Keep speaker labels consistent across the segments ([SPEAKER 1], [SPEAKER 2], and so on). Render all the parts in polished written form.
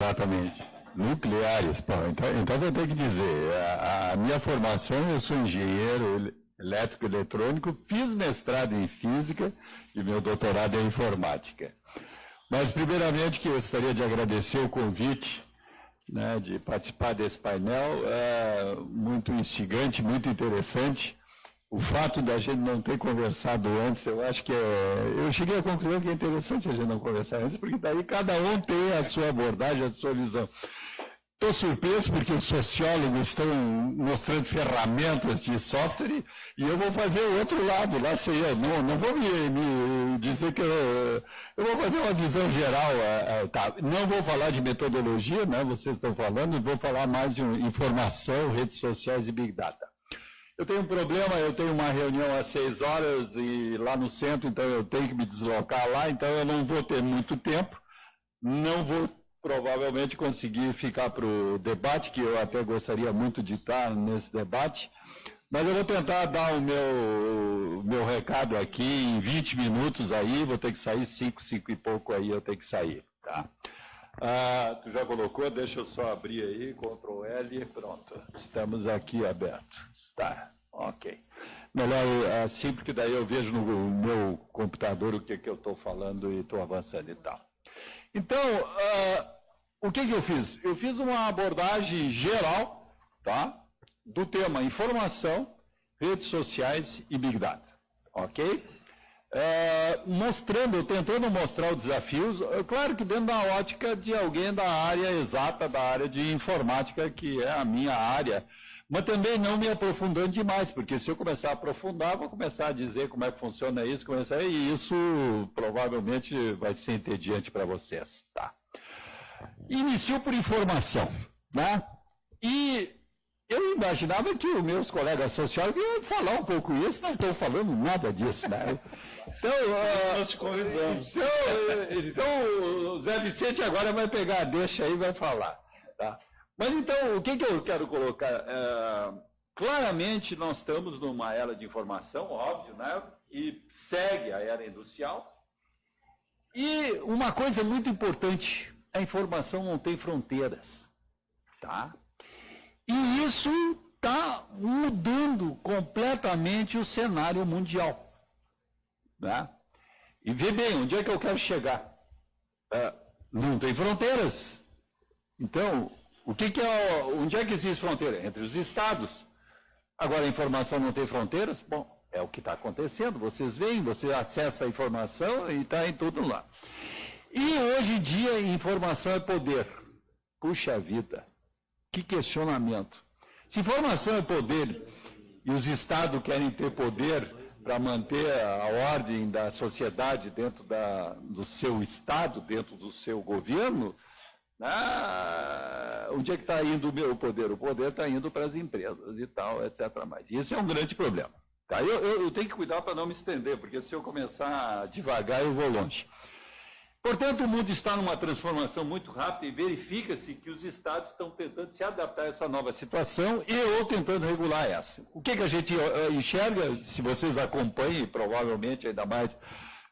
[SPEAKER 1] Exatamente. Nucleares. Bom, então vou ter que dizer, a minha formação, eu sou engenheiro elétrico e eletrônico, fiz mestrado em física e meu doutorado é em informática. Mas, primeiramente, que eu gostaria de agradecer o convite, né, de participar desse painel, é muito instigante, muito interessante. O fato da gente não ter conversado antes, eu acho que eu cheguei à conclusão que é interessante a gente não conversar antes, porque daí cada um tem a sua abordagem, a sua visão. Estou surpreso porque os sociólogos estão mostrando ferramentas de software e eu vou fazer o outro lado, lá sei eu. Não vou me dizer que eu vou fazer uma visão geral. Tá. Não vou falar de metodologia, né, vocês estão falando, vou falar mais de informação, redes sociais e Big Data. Eu tenho um problema, eu tenho uma reunião às 6 horas e lá no centro, então eu tenho que me deslocar lá, então eu não vou ter muito tempo, não vou provavelmente conseguir ficar para o debate, que eu até gostaria muito de estar nesse debate, mas eu vou tentar dar o meu recado aqui em 20 minutos aí, vou ter que sair 5 e pouco aí, eu tenho que sair, tá? Tu já colocou, deixa eu só abrir aí, Ctrl L, pronto, estamos aqui abertos. Tá, ok. Melhor assim, porque daí eu vejo no meu computador o que eu estou falando e estou avançando e tal. Então, o que eu fiz? Eu fiz uma abordagem geral, tá, do tema informação, redes sociais e Big Data, ok? Tentando mostrar os desafios, claro que dentro da ótica de alguém da área exata, da área de informática, que é a minha área, mas também não me aprofundando demais, porque se eu começar a aprofundar, vou começar a dizer como é que funciona isso, e isso provavelmente vai ser entediante para vocês. Tá? Inicio por informação, né? E eu imaginava que os meus colegas sociólogos iam falar um pouco isso, não estou falando nada disso, né? Então,
[SPEAKER 2] nós te convidamos.
[SPEAKER 1] Então, o Zé Vicente agora vai pegar a deixa aí e vai falar, tá? Mas então, o que eu quero colocar? Claramente, nós estamos numa era de informação, óbvio, né? E segue a era industrial. E uma coisa muito importante, a informação não tem fronteiras, tá? E isso está mudando completamente o cenário mundial, né? E vê bem, onde é que eu quero chegar? Não tem fronteiras. Então, onde é que existe fronteira? Entre os estados. Agora, a informação não tem fronteiras? Bom, é o que está acontecendo. Vocês veem, você acessa a informação e está em tudo lá. E hoje em dia, informação é poder. Puxa vida, que questionamento. Se informação é poder e os estados querem ter poder para manter a ordem da sociedade dentro do seu estado, dentro do seu governo, onde é que está indo o poder? O poder está indo para as empresas e tal, etc. E isso é um grande problema. Tá? Eu tenho que cuidar para não me estender, porque se eu começar devagar, eu vou longe. Portanto, o mundo está numa transformação muito rápida e verifica-se que os estados estão tentando se adaptar a essa nova situação ou tentando regular essa. O que a gente enxerga, se vocês acompanhem, provavelmente ainda mais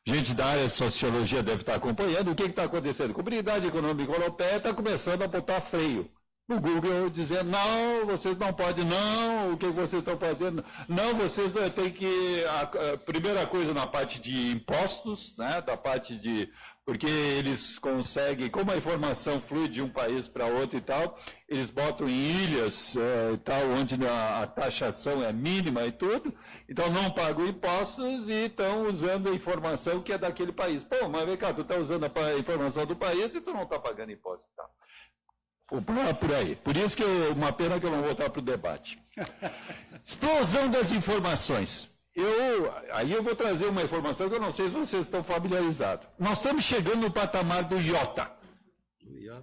[SPEAKER 1] gente da área de sociologia deve estar acompanhando, o que está acontecendo? A Comunidade Econômica Europeia está começando a botar freio. O Google dizendo, não, vocês não podem, não, o que vocês estão fazendo? Não, vocês têm que, a primeira coisa na parte de impostos, né, da parte de, porque eles conseguem, como a informação flui de um país para outro e tal, eles botam em ilhas e tal, onde a taxação é mínima e tudo, então não pagam impostos e estão usando a informação que é daquele país. Pô, mas vem cá, tu está usando a informação do país e tu não está pagando imposto e tal. Por aí. Por isso que uma pena que eu não vou voltar para o debate. Explosão das informações. Aí eu vou trazer uma informação que eu não sei se vocês estão familiarizados. Nós estamos chegando no patamar do IOTA.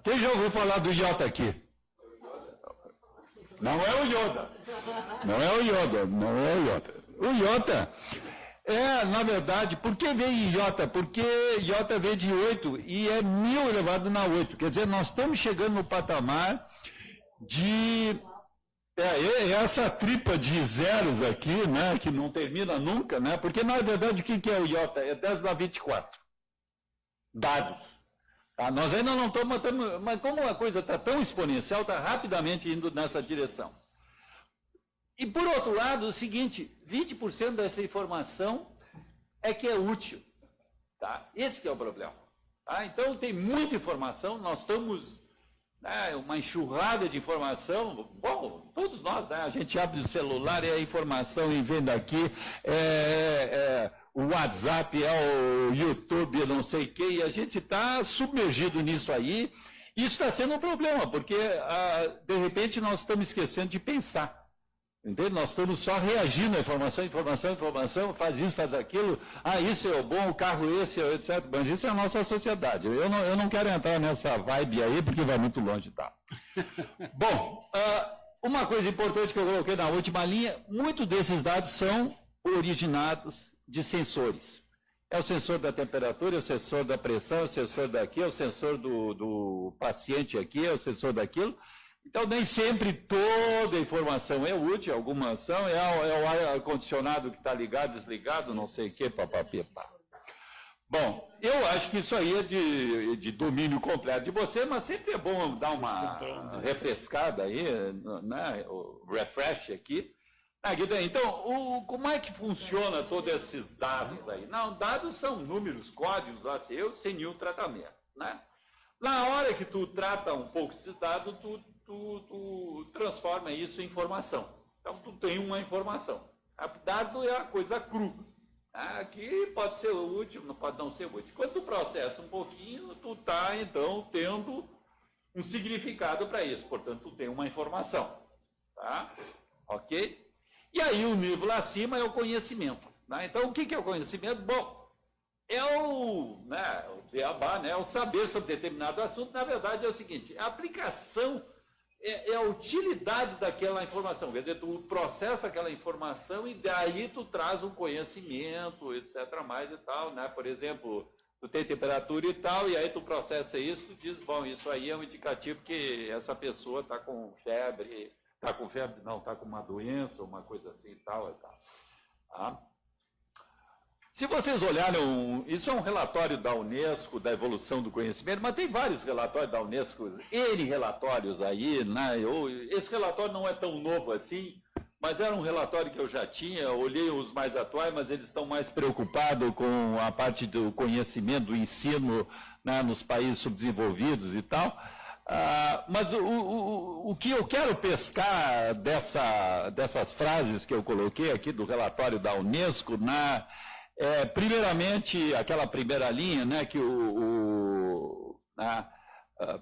[SPEAKER 1] Quem já ouviu falar do IOTA aqui? Não é o Yoda. Não é o Yoda. Não é o Yoda. O IOTA na verdade, por que vem iota? Porque iota vem de 8 e é 1000 elevado na 8. Quer dizer, nós estamos chegando no patamar de essa tripa de zeros aqui, né, que não termina nunca, né? Porque, na verdade, o que é o iota? É 10 na 24. Dados. Tá? Nós ainda não estamos matando, mas como a coisa está tão exponencial, está rapidamente indo nessa direção. E, por outro lado, o seguinte, 20% dessa informação é que é útil. Tá? Esse que é o problema. Tá? Então, tem muita informação, nós estamos... uma enxurrada de informação, bom, todos nós, né? A gente abre o celular e a informação e vem daqui, o WhatsApp, o YouTube, não sei o quê, e a gente está submergido nisso aí. Isso está sendo um problema, porque, de repente, nós estamos esquecendo de pensar. Entende? Nós estamos só reagindo à informação, faz isso, faz aquilo, isso é o bom, o carro esse, etc. Mas isso é a nossa sociedade. Eu não quero entrar nessa vibe aí, porque vai muito longe, tá? Bom, uma coisa importante que eu coloquei na última linha, muitos desses dados são originados de sensores. É o sensor da temperatura, é o sensor da pressão, é o sensor daqui, é o sensor do paciente aqui, é o sensor daquilo. Então, nem sempre toda a informação é útil, algumas são, é o ar-condicionado que está ligado, desligado, não sei o quê, papapá. Bom, eu acho que isso aí é de domínio completo de você, mas sempre é bom dar uma refrescada aí, né, o refresh aqui. Então, como é que funciona todos esses dados aí? Não, dados são números, códigos, lá, sem nenhum tratamento, né? Na hora que tu trata um pouco esses dados, tu transforma isso em informação. Então, tu tem uma informação. Dado é a coisa cru. Que pode ser útil, não pode não ser útil. Quando tu processa um pouquinho, tu está, então, tendo um significado para isso. Portanto, tu tem uma informação. Tá? Ok? E aí, o nível acima é o conhecimento. Né? Então, o que é o conhecimento? Bom, é o beabá, né? O saber sobre determinado assunto. Na verdade, é o seguinte, a aplicação é a utilidade daquela informação, quer dizer, tu processa aquela informação e daí tu traz um conhecimento, etc., mais e tal, né? Por exemplo, tu tem temperatura e tal, e aí tu processa isso, tu diz, bom, isso aí é um indicativo que essa pessoa está com febre, não, está com uma doença, uma coisa assim e tal, e tal. Tá? Se vocês olharam, isso é um relatório da Unesco, da evolução do conhecimento, mas tem vários relatórios da Unesco, N relatórios aí, né? Esse relatório não é tão novo assim, mas era um relatório que eu já tinha, olhei os mais atuais, mas eles estão mais preocupados com a parte do conhecimento, do ensino, né, nos países subdesenvolvidos e tal. Mas o que eu quero pescar dessas frases que eu coloquei aqui do relatório da Unesco, primeiramente, aquela primeira linha, né, que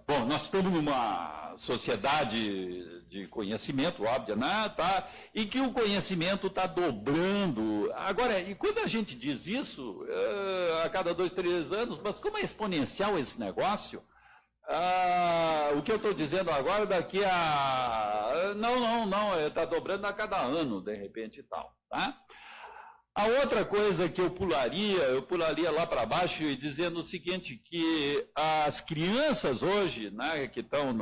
[SPEAKER 1] bom, nós estamos numa sociedade de conhecimento, óbvio, né, tá, e que o conhecimento está dobrando. Agora, e quando a gente diz isso, a cada 2, 3 anos, mas como é exponencial esse negócio, o que eu estou dizendo agora, daqui a... Não, está dobrando a cada ano, de repente e tal, tá? A outra coisa que eu pularia lá para baixo e dizendo o seguinte, que as crianças hoje, né, que estão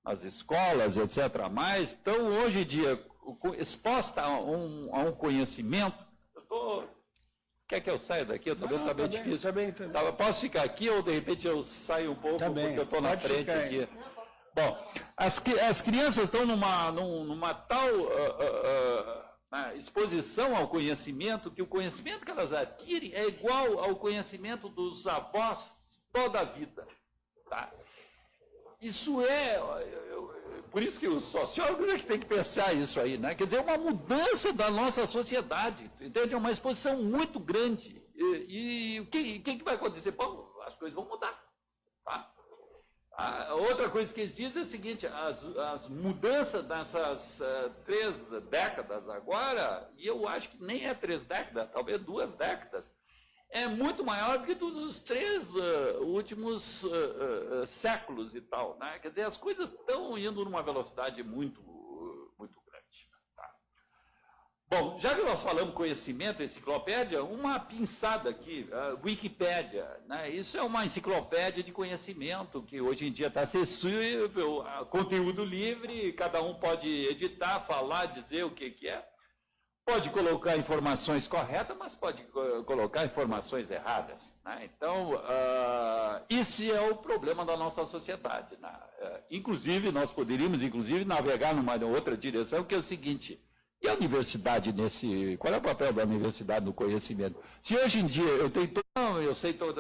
[SPEAKER 1] nas escolas, etc., estão hoje em dia expostas a um conhecimento. Quer que eu saia daqui? Eu também está bem difícil. Tá, posso ficar aqui ou de repente eu saio um pouco porque eu estou na frente aqui? Bom, as crianças estão numa tal... exposição ao conhecimento, que o conhecimento que elas adquirem é igual ao conhecimento dos avós toda a vida. Tá? Isso por isso que os sociólogos é que tem que pensar isso aí, né? Quer dizer, é uma mudança da nossa sociedade, entende? É uma exposição muito grande. E o que vai acontecer? Bom, as coisas vão mudar. Tá? Outra coisa que eles dizem é o seguinte, as mudanças dessas 3 décadas agora, e eu acho que nem é 3 décadas, talvez 2 décadas, é muito maior do que dos 3 últimos séculos e tal, né? Quer dizer, as coisas estão indo numa velocidade muito grande. Tá? Bom, já que nós falamos conhecimento, enciclopédia, uma pinçada aqui, Wikipédia, né? Isso é uma enciclopédia de conhecimento que hoje em dia está acessível, conteúdo livre, cada um pode editar, falar, dizer o que é.
[SPEAKER 2] pode colocar informações corretas, mas pode colocar informações erradas. Né? Então, esse é o problema da nossa sociedade. Né? Inclusive, nós poderíamos, navegar numa outra direção, que é o seguinte: e a universidade nesse... Qual é o papel da universidade no conhecimento? Se hoje em dia eu tenho... Não, eu sei todo...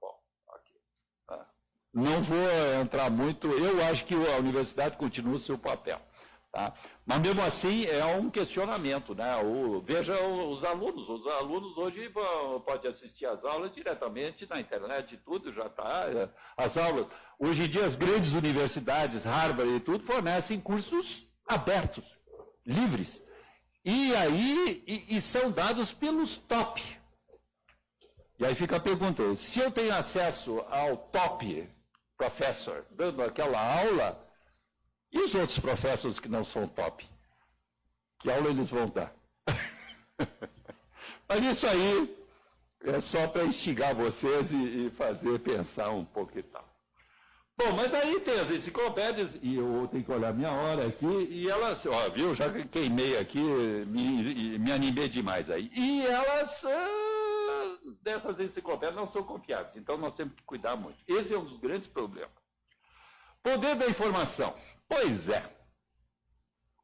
[SPEAKER 2] Bom, aqui. Não vou entrar muito... Eu acho que a universidade continua o seu papel. Tá? Mas, mesmo assim, é um questionamento. Né? Veja os alunos. Os alunos hoje podem assistir às aulas diretamente na internet, tudo já está. As aulas... Hoje em dia, as grandes universidades, Harvard e tudo, fornecem cursos abertos, livres. E aí, e são dados pelos top. E aí fica a pergunta: se eu tenho acesso ao top professor dando aquela aula, e os outros professores que não são top? Que aula eles vão dar? Mas isso aí é só para instigar vocês e fazer pensar um pouco e tal. Bom, mas aí tem as enciclopédias, e eu tenho que olhar minha hora aqui, e elas, ó, viu, já queimei aqui, me animei demais aí. E elas, dessas enciclopédias, não são confiáveis, então nós temos que cuidar muito. Esse é um dos grandes problemas. Poder da informação. Pois é.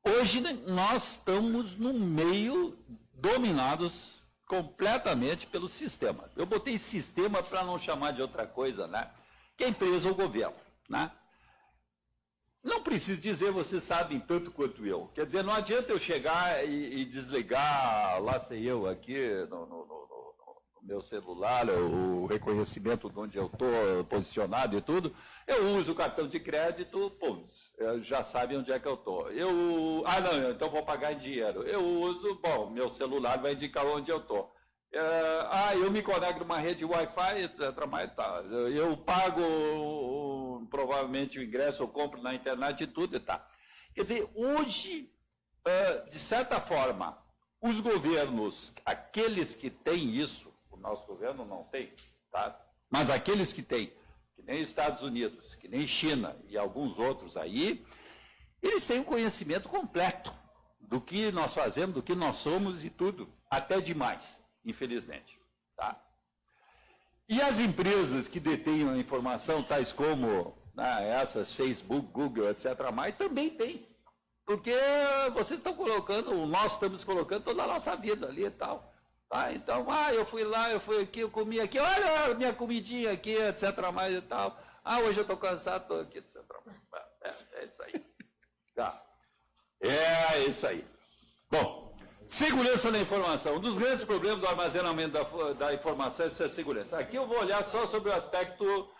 [SPEAKER 2] Hoje nós estamos no meio dominados completamente pelo sistema. Eu botei sistema para não chamar de outra coisa, né? Que é a empresa ou o governo, né? Não preciso dizer, vocês sabem tanto quanto eu. Quer dizer, não adianta eu chegar e desligar, lá sei eu, aqui no meu celular, o reconhecimento de onde eu estou posicionado e tudo. Eu uso o cartão de crédito, pum, já sabe onde é que eu estou. Não, então vou pagar em dinheiro. Eu uso, bom, meu celular vai indicar onde eu estou. Eu me conecto numa rede Wi-Fi, etc. Mas tá. Eu pago provavelmente o ingresso, eu compro na internet e tudo e tá. Quer dizer, hoje, de certa forma, os governos, aqueles que têm isso, o nosso governo não tem, tá? Mas aqueles que têm, que nem Estados Unidos, que nem China e alguns outros aí, eles têm um conhecimento completo do que nós fazemos, do que nós somos e tudo, até demais, infelizmente. Tá? E as empresas que detêm a informação, tais como essas, Facebook, Google, etc., também têm. Porque vocês estão colocando, nós estamos colocando toda a nossa vida ali e tal. Tá? Então, eu fui lá, eu fui aqui, eu comi aqui, olha a minha comidinha aqui, etc., e tal. Hoje eu estou cansado, estou aqui, etc. É isso aí. Tá. É isso aí. Bom, segurança da informação. Um dos grandes problemas do armazenamento da informação é a segurança. Aqui eu vou olhar só sobre o aspecto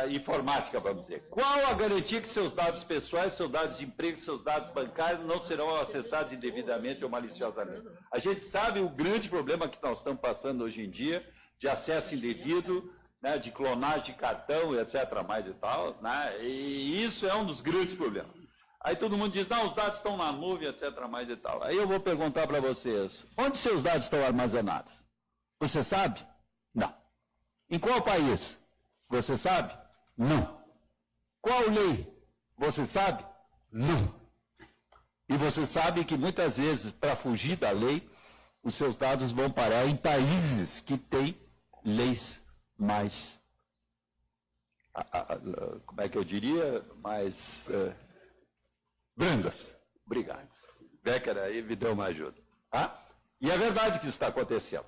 [SPEAKER 2] informática, vamos dizer. Qual a garantia que seus dados pessoais, seus dados de emprego, seus dados bancários não serão acessados indevidamente ou maliciosamente? A gente sabe o grande problema que nós estamos passando hoje em dia, de acesso indevido, né, de clonagem de cartão, etc., mais e tal, né, e isso é um dos grandes problemas. Aí todo mundo diz, não, os dados estão na nuvem, etc., mais e tal. Aí eu vou perguntar para vocês, onde seus dados estão armazenados? Você sabe? Não. Em qual país? Você sabe? Não. Qual lei? Você sabe? Não. E você sabe que muitas vezes, para fugir da lei, os seus dados vão parar em países que têm leis mais, como é que eu diria, mais brandas. Obrigado. Becker aí me deu uma ajuda. E é verdade que isso está acontecendo.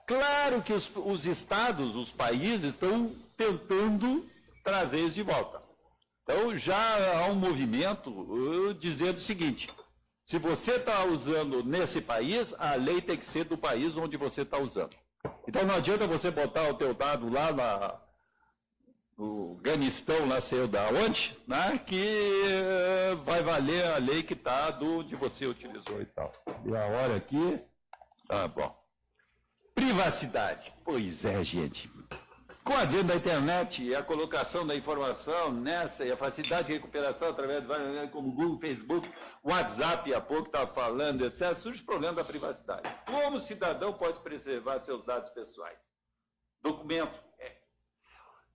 [SPEAKER 2] Claro que os estados, os países, estão tentando trazer isso de volta. Então, já há um movimento dizendo o seguinte, se você está usando nesse país, a lei tem que ser do país onde você está usando. Então, não adianta você botar o teu dado lá no Ganistão, lá sei eu da onde, né, que vai valer a lei que está do onde você utilizou e tal. E a hora aqui, bom. Privacidade. Pois é, gente. Com a advento da internet e a colocação da informação nessa, e a facilidade de recuperação através de várias como Google, Facebook, WhatsApp, há pouco estava falando, etc., surge o problema da privacidade. Como o cidadão pode preservar seus dados pessoais? Documento.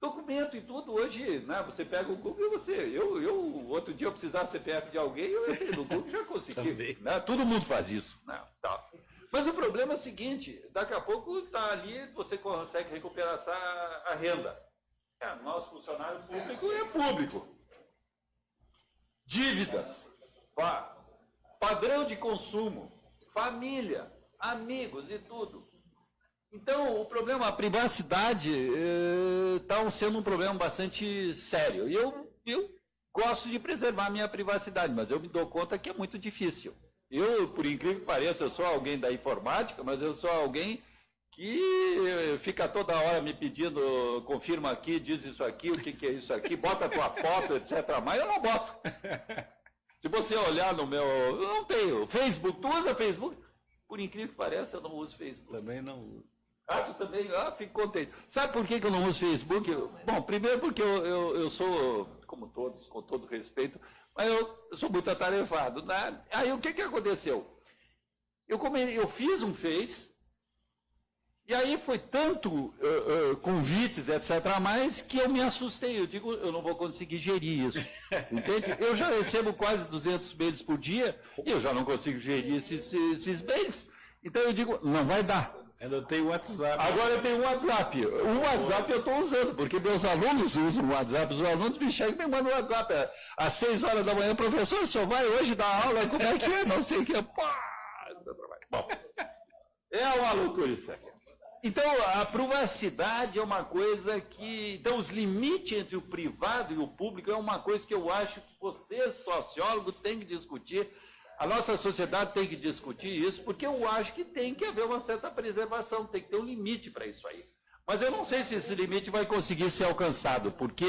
[SPEAKER 2] Documento e tudo, hoje, né, você pega o Google e você... Eu outro dia, eu precisava CPF de alguém, eu entrei no Google e já consegui. Né? Todo mundo faz isso. Né? Tá. Mas o problema é o seguinte, daqui a pouco está ali, você consegue recuperar a renda. Nosso funcionário público é público. Dívidas, padrão de consumo, família, amigos e tudo. Então, o problema, a privacidade está sendo um problema bastante sério. E eu gosto de preservar a minha privacidade, mas eu me dou conta que é muito difícil. Eu, por incrível que pareça, eu sou alguém da informática, mas eu sou alguém que fica toda hora me pedindo, confirma aqui, diz isso aqui, o que é isso aqui, bota a tua foto, etc. Mas eu não boto. Se você olhar no meu... Eu não tenho. Facebook, tu usa Facebook? Por incrível que pareça, eu não uso Facebook.
[SPEAKER 3] Também não uso.
[SPEAKER 2] Tu também? Fico contente. Sabe por que eu não uso Facebook? Bom, primeiro porque eu sou, como todos, com todo respeito, mas eu sou muito atarefado. Né? Aí o que aconteceu? Eu fiz um Face, e aí foi tanto convites, etc., a mais, que eu me assustei. Eu digo, eu não vou conseguir gerir isso. Entende? Eu já recebo quase 200 mails por dia, e eu já não consigo gerir esses mails. Então eu digo, não vai dar.
[SPEAKER 3] Ainda tem o WhatsApp.
[SPEAKER 2] Agora eu tenho o WhatsApp. O WhatsApp eu estou usando, porque meus alunos usam o WhatsApp. Os alunos me chegam e me mandam o WhatsApp. Às 6 horas da manhã, professor, o senhor vai hoje dar aula? Como é que é? Não sei o que é. Bom, é uma loucura isso aqui. Então, a privacidade é uma coisa que... Então, os limites entre o privado e o público é uma coisa que eu acho que você, sociólogo, tem que discutir. A nossa sociedade tem que discutir isso, porque eu acho que tem que haver uma certa preservação, tem que ter um limite para isso aí. Mas eu não sei se esse limite vai conseguir ser alcançado, porque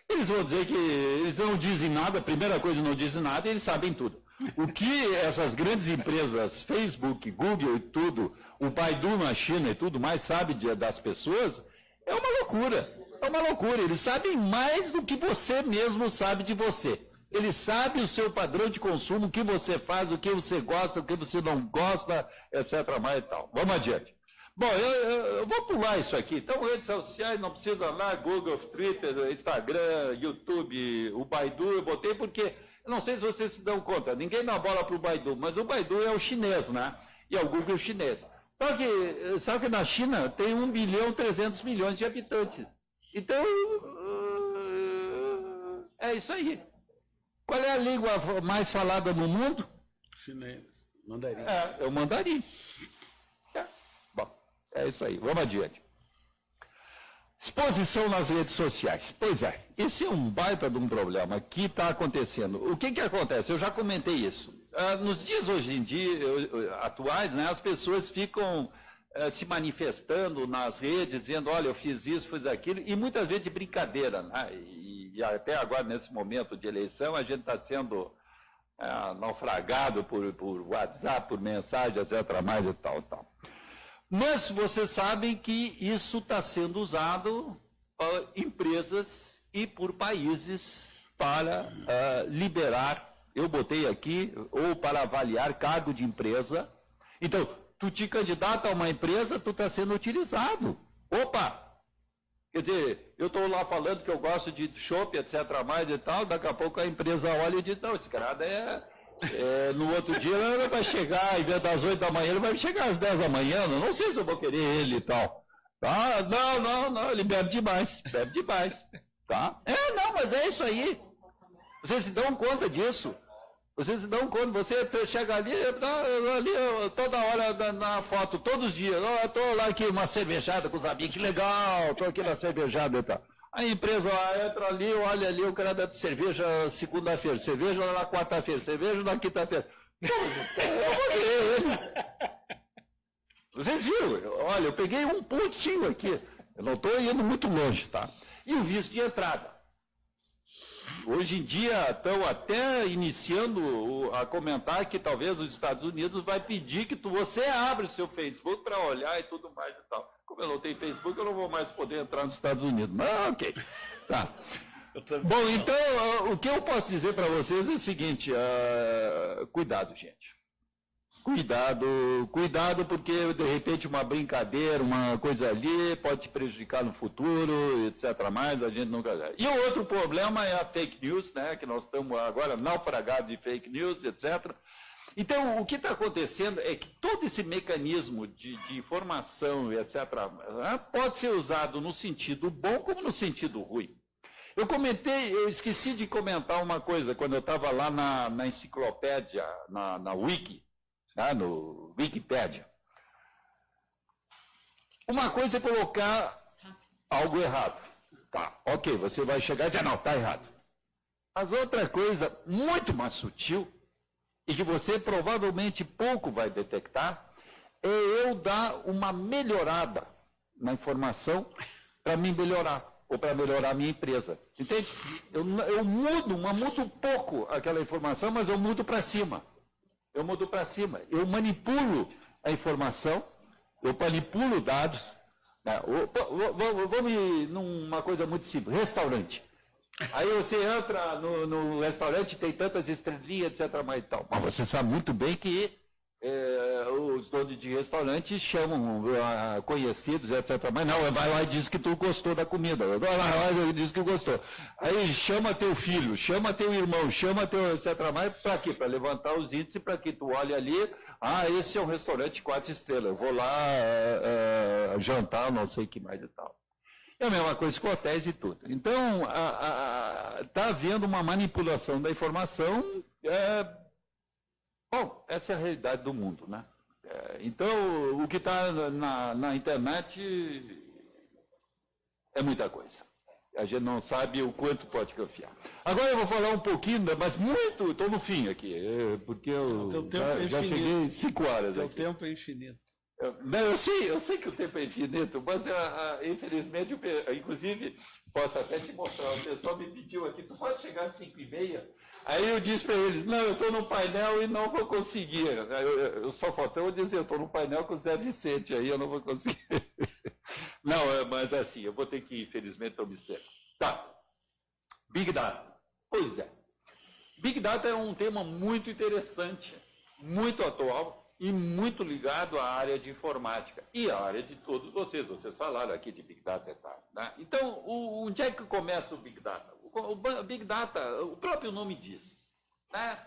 [SPEAKER 2] eles vão dizer que eles não dizem nada, a primeira coisa, não dizem nada, e eles sabem tudo. O que essas grandes empresas, Facebook, Google e tudo, o Baidu na China e tudo mais, sabe das pessoas, é uma loucura. É uma loucura. Eles sabem mais do que você mesmo sabe de você. Eles sabem o seu padrão de consumo, o que você faz, o que você gosta, o que você não gosta, etc. mais e tal. Vamos adiante. Bom, eu vou pular isso aqui. Então, redes sociais, não precisa lá, Google, Twitter, Instagram, YouTube, o Baidu, eu botei porque, eu não sei se vocês se dão conta, ninguém dá bola para o Baidu, mas o Baidu é o chinês, né? E é o Google chinês. Sabe que na China tem 1.300.000.000 de habitantes. Então, é isso aí. Qual é a língua mais falada no mundo?
[SPEAKER 3] Chinês. Mandarim.
[SPEAKER 2] É o mandarim. Bom, é isso aí. Vamos adiante. Exposição nas redes sociais. Pois é, esse é um baita de um problema que está acontecendo. O que acontece? Eu já comentei isso. Nos dias hoje em dia, atuais, né, as pessoas ficam se manifestando nas redes, dizendo, olha, eu fiz isso, fiz aquilo, e muitas vezes de brincadeira, né? E até agora, nesse momento de eleição, a gente está sendo naufragado por WhatsApp, por mensagem, etc., mais e tal, tal. Mas vocês sabem que isso está sendo usado por empresas e por países para liberar, eu botei aqui, ou para avaliar cargo de empresa. Então, tu te candidata a uma empresa, tu está sendo utilizado. Opa! Quer dizer, eu estou lá falando que eu gosto de chopp, etc., mais e tal, daqui a pouco a empresa olha e diz, não, esse cara no outro dia ele vai chegar, em vez das 8 da manhã, ele vai chegar às 10 da manhã, não sei se eu vou querer ele e tal. Tá? Não, ele bebe demais, tá? Não, mas é isso aí. Vocês se dão conta disso. Vocês se dão conta, você chega ali toda hora na foto, todos os dias, eu estou lá aqui, uma cervejada com os amigos, que legal, estou aqui na cervejada e tal. A empresa entra ali, olha ali, o cara dá cerveja segunda-feira, cerveja na quarta-feira, cerveja na quinta-feira. Eu vou ver ele. Vocês viram? Olha, eu peguei um pontinho aqui, eu não estou indo muito longe, tá? E o visto de entrada. Hoje em dia estão até iniciando a comentar que talvez os Estados Unidos vai pedir que você abra o seu Facebook para olhar e tudo mais e tal. Como eu não tenho Facebook, eu não vou mais poder entrar nos Estados Unidos. Mas ok. Tá. Bom, então, o que eu posso dizer para vocês é o seguinte, cuidado, gente. Cuidado, porque de repente uma brincadeira, uma coisa ali pode te prejudicar no futuro, etc. Mais, a gente nunca. E o outro problema é a fake news, né? Que nós estamos agora naufragados de fake news, etc. Então, o que está acontecendo é que todo esse mecanismo de informação, etc., pode ser usado no sentido bom como no sentido ruim. Eu esqueci de comentar uma coisa, quando eu estava lá na enciclopédia, na Wiki, no Wikipédia. Uma coisa é colocar algo errado. Tá, ok, você vai chegar e dizer, não, está errado. Mas outra coisa muito mais sutil, e que você provavelmente pouco vai detectar, é eu dar uma melhorada na informação para me melhorar, ou para melhorar a minha empresa. Entende? Eu mudo um pouco aquela informação, mas eu mudo para cima. Eu manipulo a informação, eu manipulo dados. Vamos numa coisa muito simples, restaurante. Aí você entra no restaurante, tem tantas estrelinhas, etc. Mas você sabe muito bem que os donos de restaurantes chamam conhecidos, etc. Mas não, vai lá e diz que tu gostou da comida. Vai lá e diz que gostou. Aí chama teu filho, chama teu irmão, chama teu, etc. Mas para quê? Para levantar os índices, para que tu olhe ali, esse é um restaurante 4 estrelas, eu vou lá jantar, não sei o que mais e tal. É a mesma coisa com hotéis e tudo. Então, está havendo uma manipulação da informação. Bom, essa é a realidade do mundo, né? Então, o que está na internet é muita coisa. A gente não sabe o quanto pode confiar. Agora eu vou falar um pouquinho, mas muito, estou no fim aqui, porque eu já cheguei 5 horas aqui.
[SPEAKER 3] O tempo é infinito.
[SPEAKER 2] Não, eu sei que o tempo é infinito, mas infelizmente, inclusive, posso até te mostrar, o pessoal me pediu aqui, tu pode chegar às 5h30? Aí eu disse para eles, não, eu estou no painel e não vou conseguir. Eu só faltou eu dizer, eu estou no painel com o Zé Vicente, aí eu não vou conseguir. Não, mas assim, eu vou ter que ir, infelizmente, estou me esperando. Tá. Big Data. Pois é. Big Data é um tema muito interessante, muito atual, e muito ligado à área de informática e à área de todos vocês. Vocês falaram aqui de Big Data e tal. Né? Então, onde é que começa o Big Data? O Big Data, o próprio nome diz, né?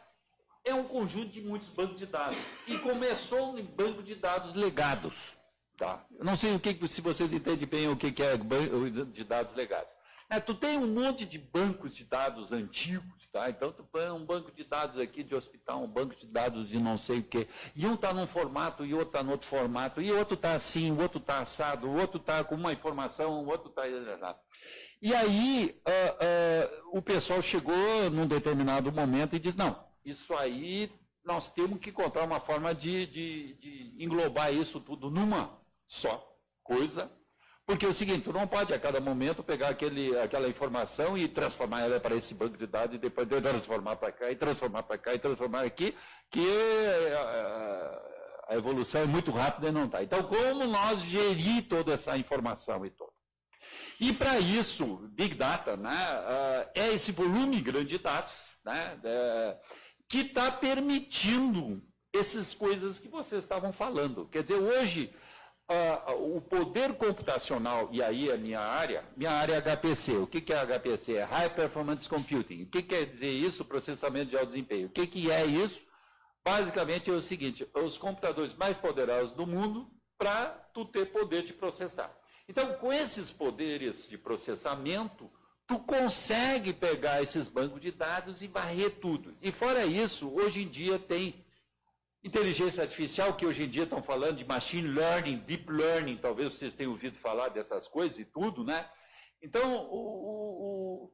[SPEAKER 2] É um conjunto de muitos bancos de dados. E começou em banco de dados legados. Tá? Eu não sei se vocês entendem bem o que é banco de dados legados. Tu tem um monte de bancos de dados antigos. Tá? Então, tu põe um banco de dados aqui de hospital, um banco de dados de não sei o quê, e um está num formato, e outro está no outro formato, e outro está assim, o outro está assado, o outro está com uma informação, o outro está errado. E aí, o pessoal chegou num determinado momento e diz, não, isso aí nós temos que encontrar uma forma de englobar isso tudo numa só coisa. Porque é o seguinte, tu não pode a cada momento pegar aquela informação e transformar ela para esse banco de dados e depois transformar para cá e transformar para cá e transformar aqui, que a evolução é muito rápida e não está. Então, como nós gerir toda essa informação e tudo? E para isso, Big Data, né, é esse volume grande de dados, né, que está permitindo essas coisas que vocês estavam falando. Quer dizer, hoje... o poder computacional, e aí a minha área é HPC. O que é HPC? É High Performance Computing. O que quer dizer isso? Processamento de alto desempenho. O que é isso? Basicamente é o seguinte, os computadores mais poderosos do mundo para tu ter poder de processar. Então, com esses poderes de processamento, tu consegue pegar esses bancos de dados e varrer tudo. E fora isso, hoje em dia tem inteligência artificial, que hoje em dia estão falando de machine learning, deep learning, talvez vocês tenham ouvido falar dessas coisas e tudo, né? Então,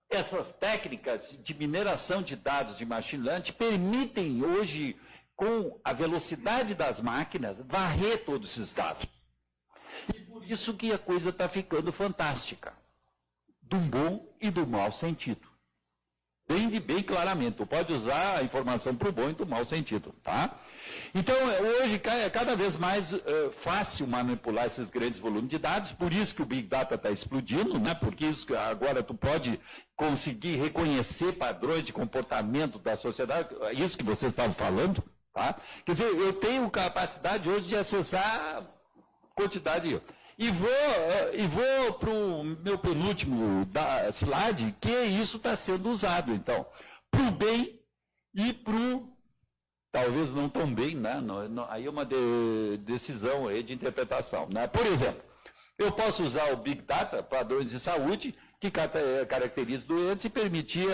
[SPEAKER 2] essas técnicas de mineração de dados de machine learning permitem hoje, com a velocidade das máquinas, varrer todos esses dados. E por isso que a coisa está ficando fantástica, do bom e do mau sentido. Bem claramente, tu pode usar a informação para o bom e para o mau sentido, tá? Então, hoje é cada vez mais fácil manipular esses grandes volumes de dados, por isso que o Big Data está explodindo, né? Porque isso que agora tu pode conseguir reconhecer padrões de comportamento da sociedade, isso que vocês estavam falando, Tá? Quer dizer, eu tenho capacidade hoje de acessar quantidade. E vou para o meu penúltimo slide, que isso está sendo usado, então, para o bem e para o, talvez não tão bem, né? Aí é uma decisão aí de interpretação. Né? Por exemplo, eu posso usar o Big Data, padrões de saúde, que caracteriza doentes e permitir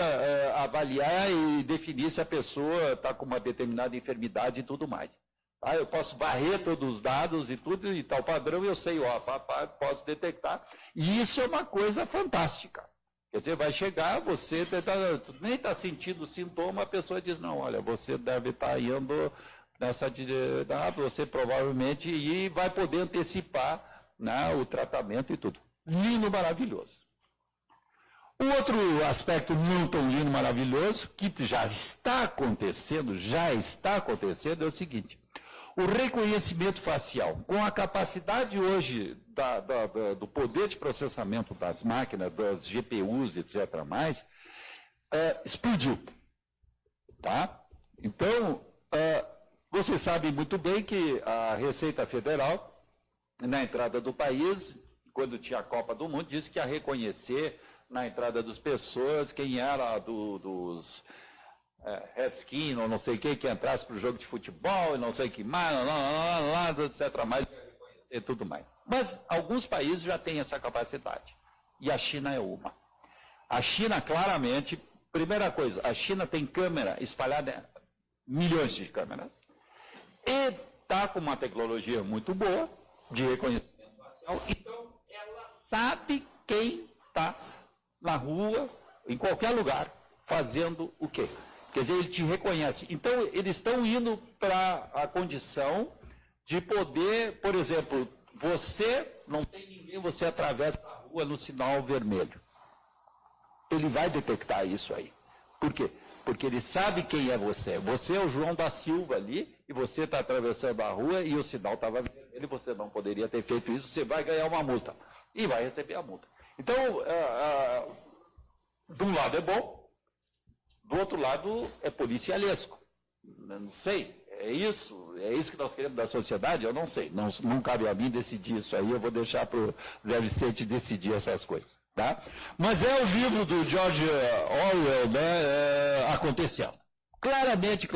[SPEAKER 2] avaliar e definir se a pessoa está com uma determinada enfermidade e tudo mais. Ah, eu posso varrer todos os dados e tudo, e tal padrão, eu sei, posso detectar. E isso é uma coisa fantástica. Quer dizer, vai chegar, você nem está sentindo sintoma, a pessoa diz, não, olha, você deve estar indo nessa você provavelmente, e vai poder antecipar, né, o tratamento e tudo. Lindo, maravilhoso. O outro aspecto não tão lindo, maravilhoso, que já está acontecendo, é o seguinte. O reconhecimento facial, com a capacidade hoje do poder de processamento das máquinas, das GPUs, etc., explodiu. Tá? Então, vocês sabem muito bem que a Receita Federal, na entrada do país, quando tinha a Copa do Mundo, disse que ia reconhecer na entrada das pessoas quem era dos Redskins, ou não sei o que entrasse para o jogo de futebol, e não sei o que mais, etc., mais, e tudo mais. Mas alguns países já têm essa capacidade, e a China é uma. A China, claramente, primeira coisa, a China tem câmera espalhada, milhões de câmeras, e está com uma tecnologia muito boa de reconhecimento facial, então ela sabe quem está na rua, em qualquer lugar, fazendo o quê? Quer dizer, ele te reconhece. Então, eles estão indo para a condição de poder, por exemplo, você não tem ninguém, você atravessa a rua no sinal vermelho. Ele vai detectar isso aí. Por quê? Porque ele sabe quem é você. Você é o João da Silva ali, e você está atravessando a rua e o sinal estava vermelho, você não poderia ter feito isso, você vai ganhar uma multa. E vai receber a multa. Então, de um lado é bom, do outro lado é policialesco. Não sei, é isso que nós queremos da sociedade? Eu não sei, não cabe a mim decidir isso aí, eu vou deixar para o Zé Vicente decidir essas coisas. Tá? Mas é o livro do George Orwell, né, acontecendo. Claramente.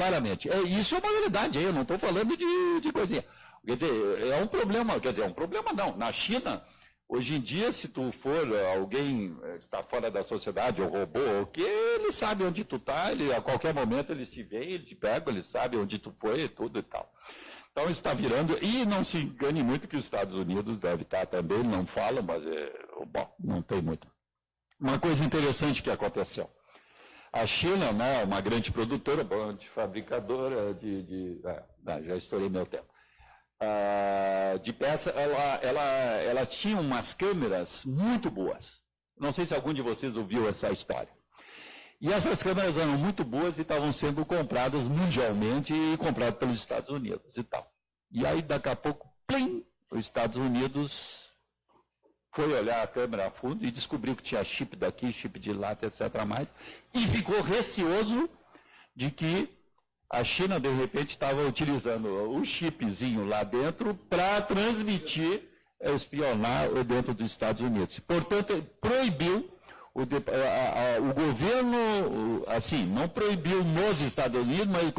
[SPEAKER 2] Isso é uma realidade, eu não estou falando de coisinha. Quer dizer, é um problema, não. Na China, hoje em dia, se tu for alguém que está fora da sociedade, ou robô, ou o que, ele sabe onde tu está, a qualquer momento eles te veem, eles te pegam, eles sabem onde tu foi e tudo e tal. Então está virando, e não se engane muito que os Estados Unidos deve estar também, não falam, mas bom, não tem muito. Uma coisa interessante que aconteceu. A China, né, uma grande produtora, fabricadora já estourei meu tempo. De peça, ela tinha umas câmeras muito boas. Não sei se algum de vocês ouviu essa história. E essas câmeras eram muito boas e estavam sendo compradas mundialmente e compradas pelos Estados Unidos e tal. E aí, daqui a pouco, plim, os Estados Unidos foi olhar a câmera a fundo e descobriu que tinha chip daqui, chip de lá, etc. E ficou receoso de que a China, de repente, estava utilizando o chipzinho lá dentro para transmitir, espionar dentro dos Estados Unidos. Portanto, proibiu, o governo, assim, não proibiu nos Estados Unidos, mas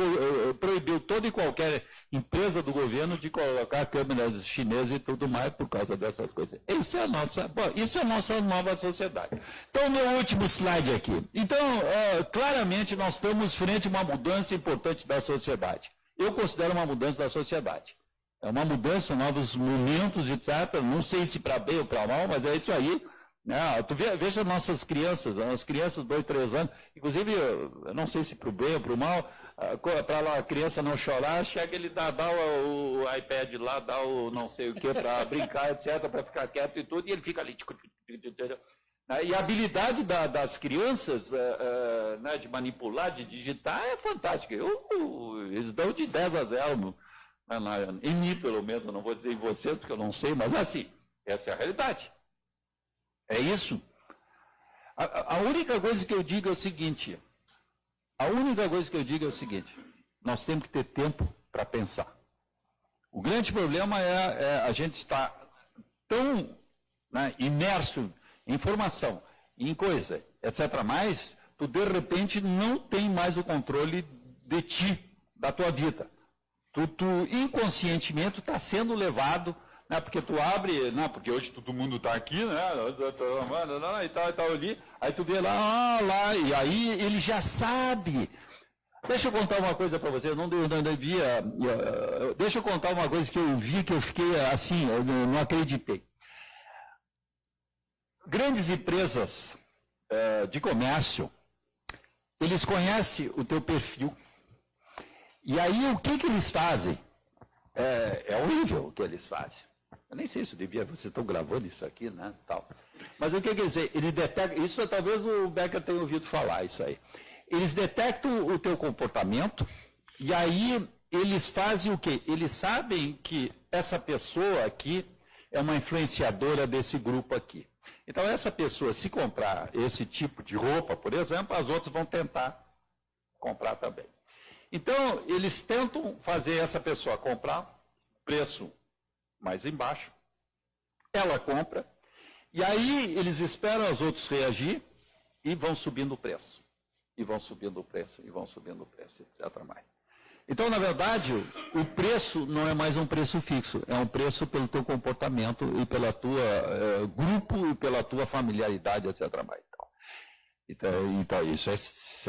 [SPEAKER 2] proibiu toda e qualquer empresa do governo de colocar câmeras chinesas e tudo mais por causa dessas coisas. Isso é a nossa nova sociedade. Então, meu último slide aqui. Então, claramente, nós estamos frente a uma mudança importante da sociedade. Eu considero uma mudança da sociedade. É uma mudança, novos momentos, etc. Não sei se para bem ou para mal, mas é isso aí. Tu veja nossas crianças, as crianças de 2, 3 anos, inclusive, eu não sei se para o bem ou para o mal, para a criança não chorar, chega ele dá o iPad lá, dá o não sei o que para brincar, etc., para ficar quieto e tudo, e ele fica ali. E a habilidade das crianças de manipular, de digitar, é fantástica. Eles dão de 10 a 0, em mim pelo menos, eu não vou dizer em vocês, porque eu não sei, mas assim, essa é a realidade. É isso. A única coisa que eu digo é o seguinte.
[SPEAKER 1] nós temos que ter tempo para pensar. O grande problema é a gente estar tão, né, imerso em informação, em coisa, etc. mais, tu de repente não tem mais o controle de ti, da tua vida. Tu inconscientemente está sendo levado, né, porque tu abre, né, porque hoje todo mundo está aqui, né, e tal ali, aí tu vê lá, e aí ele já sabe. Deixa eu contar uma coisa para você, eu não devia, deixa eu contar uma coisa que eu vi, que eu fiquei assim, eu não acreditei. Grandes empresas de comércio, eles conhecem o teu perfil, e aí o que eles fazem? É horrível o que eles fazem. Eu nem sei se eu devia, vocês estão gravando isso aqui, né, tal. Mas o que quer dizer? Eles detectam, isso talvez o Becker tenha ouvido falar, isso aí. Eles detectam o teu comportamento e aí eles fazem o quê? Eles sabem que essa pessoa aqui é uma influenciadora desse grupo aqui. Então, essa pessoa, se comprar esse tipo de roupa, por exemplo, as outras vão tentar comprar também. Então, eles tentam fazer essa pessoa comprar preço mais embaixo, ela compra, e aí eles esperam os outros reagir e vão subindo o preço. E vão subindo o preço, e vão subindo o preço, etc. mais. Então, na verdade, o preço não é mais um preço fixo, é um preço pelo teu comportamento e pela tua grupo e pela tua familiaridade, etc. mais. Então isso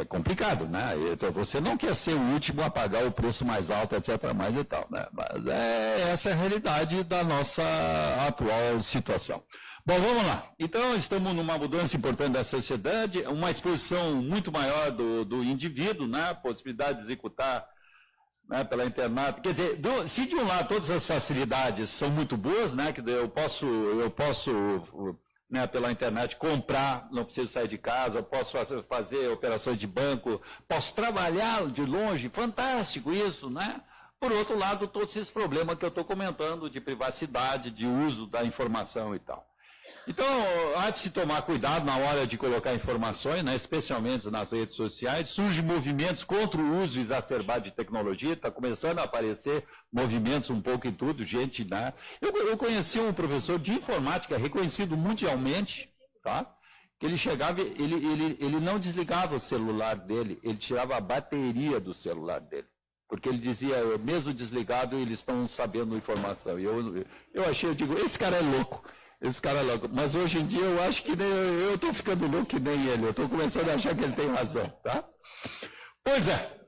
[SPEAKER 1] é complicado, né? Então, você não quer ser o último a pagar o preço mais alto, etc. mais e tal, né? Mas essa é a realidade da nossa atual situação. Bom, vamos lá. Então, estamos numa mudança importante da sociedade, uma exposição muito maior do indivíduo, né? A possibilidade de executar, né, pela internet. Quer dizer, se de um lado todas as facilidades são muito boas, né? Que eu posso né, pela internet comprar, não preciso sair de casa, posso fazer operações de banco, posso trabalhar de longe, fantástico isso, né? Por outro lado, todos esses problemas que eu estou comentando de privacidade, de uso da informação e tal. Então, há de se tomar cuidado na hora de colocar informações, né, especialmente nas redes sociais. Surgem movimentos contra o uso exacerbado de tecnologia, está começando a aparecer movimentos um pouco em tudo, gente, né? Eu conheci um professor de informática reconhecido mundialmente, tá? Que ele chegava, ele não desligava o celular dele, ele tirava a bateria do celular dele. Porque ele dizia, mesmo desligado, eles estão sabendo informação. E eu achei, eu digo, esse cara é louco. Esse cara é louco. Mas hoje em dia eu acho que eu estou ficando louco que nem ele. Eu estou começando a achar que ele tem razão, tá? Pois é.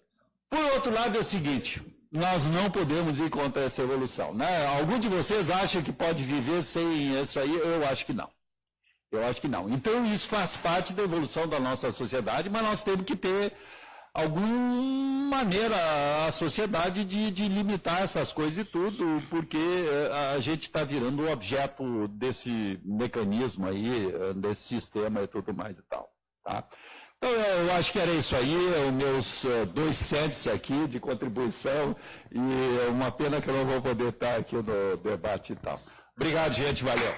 [SPEAKER 1] Por outro lado é o seguinte, nós não podemos ir contra essa evolução, né? Algum de vocês acha que pode viver sem isso aí? Eu acho que não. Eu acho que não. Então isso faz parte da evolução da nossa sociedade, mas nós temos que ter alguma maneira a sociedade de limitar essas coisas e tudo, porque a gente está virando objeto desse mecanismo aí, desse sistema e tudo mais e tal, tá? Então, eu acho que era isso aí, os meus 2 cents aqui de contribuição, e é uma pena que eu não vou poder estar aqui no debate e tal. Obrigado, gente, valeu.